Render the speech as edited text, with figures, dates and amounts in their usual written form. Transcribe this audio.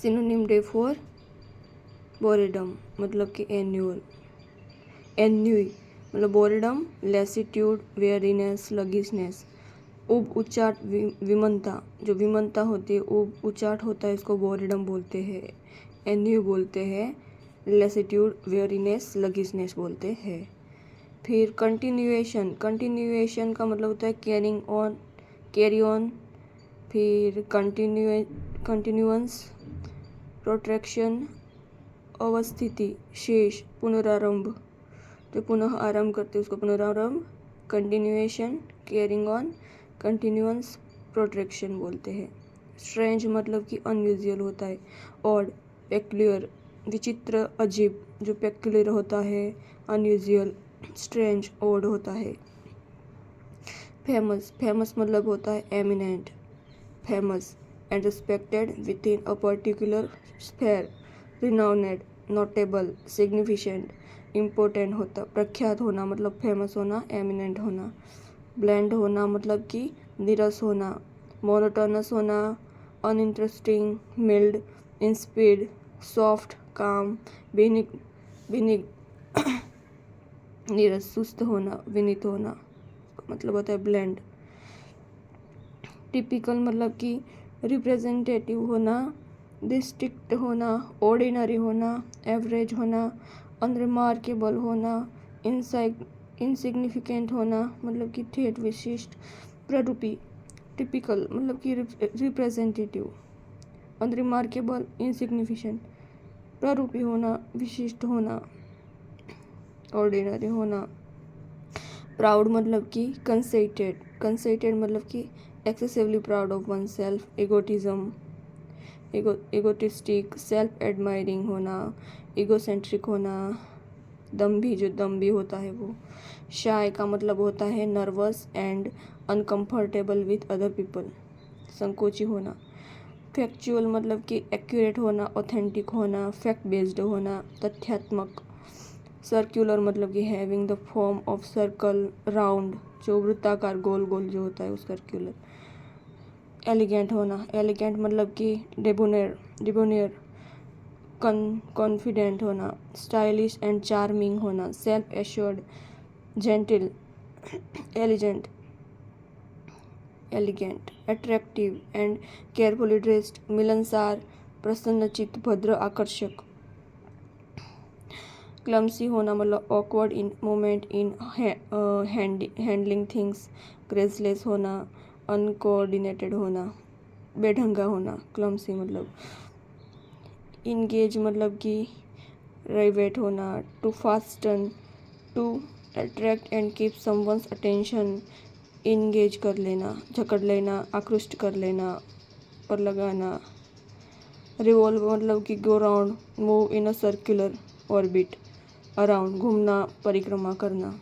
Synonym day for बोरेडम मतलब कि annual, एन्यूई मतलब बोरेडम, लेसिट्यूड, वेयरीनेस, लगिसनेस। उब उच्चाट विमनता, जो विमनता होती है उब उच्चाट होता है, इसको बोरेडम बोलते हैं, एन्यू बोलते हैं, लेसिट्यूड, वेयरीनेस, लगिसनेस बोलते हैं। फिर कंटिन्यूएशन, कंटिन्यूएशन का मतलब होता है कैरिंग ऑन, कैरी ऑन। फिर कंटिन्यूअंस, प्रोट्रैक्शन, अवस्थिति, शेष, पुनरारंभ, जो पुनः आरंभ करते हैं उसको पुनरारंभ, कंटिन्यूएशन, कैरिंग ऑन, कंटिन्यूअंस, प्रोट्रैक्शन बोलते हैं। स्ट्रेंज मतलब कि अनयूजुअल होता है, ऑड, पेक्युलियर, विचित्र, अजीब, जो पेक्युलियर होता है, अनयूजुअल, स्ट्रेंज, ऑड होता है। फेमस, फेमस मतलब होता है eminent, famous and respected within a particular sphere, renowned, notable, significant, important होता, प्रख्यात होना मतलब फेमस होना, एमिनेंट होना। ब्लैंड होना मतलब कि नीरस होना, मोनोटोनस होना, अनइंटरेस्टिंग, मिल्ड, इंस्पिड, सॉफ्ट, काम, विनिग नीरस, सुस्त होना, विनीत होना, मतलब होता है ब्लेंड। टिपिकल मतलब कि रिप्रेजेंटेटिव होना, डिस्टिंक्ट होना, ऑर्डिनरी होना, एवरेज होना, अनरिमार्केबल होना, इनसिग्निफिकेंट होना मतलब कि ठेठ, विशिष्ट, प्ररूपी। टिपिकल मतलब कि रिप्रेजेंटेटिव, अनरिमार्केबल, इनसिग्निफिकेंट, प्ररूपी होना, विशिष्ट होना, ऑर्डिनरी होना। प्राउड मतलब कि कंसेटेड, कंसेटेड मतलब कि excessively proud of oneself, egotism, egotistic, self admiring होना, इगोसेंट्रिक होना, दम्भी, जो दम्भी होता है वो। शाय का मतलब होता है nervous and uncomfortable with other people, संकोची होना। फैक्चुअल मतलब कि एक्यूरेट होना, ऑथेंटिक होना, फैक्ट बेस्ड होना, तथ्यात्मक। सर्कुलर मतलब कि having the form of circle, round, जो वृत्ताकार, गोल गोल जो होता है वो सर्कुलर। एलिगेंट होना, एलिगेंट मतलब कि डिबोनियर, कॉन्फिडेंट होना, स्टाइलिश एंड चार्मिंग होना, self assured, genteel, elegant, elegant, attractive and carefully dressed, मिलनसार, प्रसन्नचित्त, भद्र, आकर्षक। क्लमसी होना मतलब awkward in moment in handling things, graceless होना, अनकोऑर्डिनेटेड होना, बेढंगा होना, क्लमसी मतलब। इंगेज मतलब कि रिवेट होना, to fasten, to attract and keep someone's attention, engage कर लेना, जकड़ लेना, आकृष्ट कर लेना, पर लगाना। रिवॉल्व मतलब कि go round, move in a circular orbit, around, घूमना, परिक्रमा करना।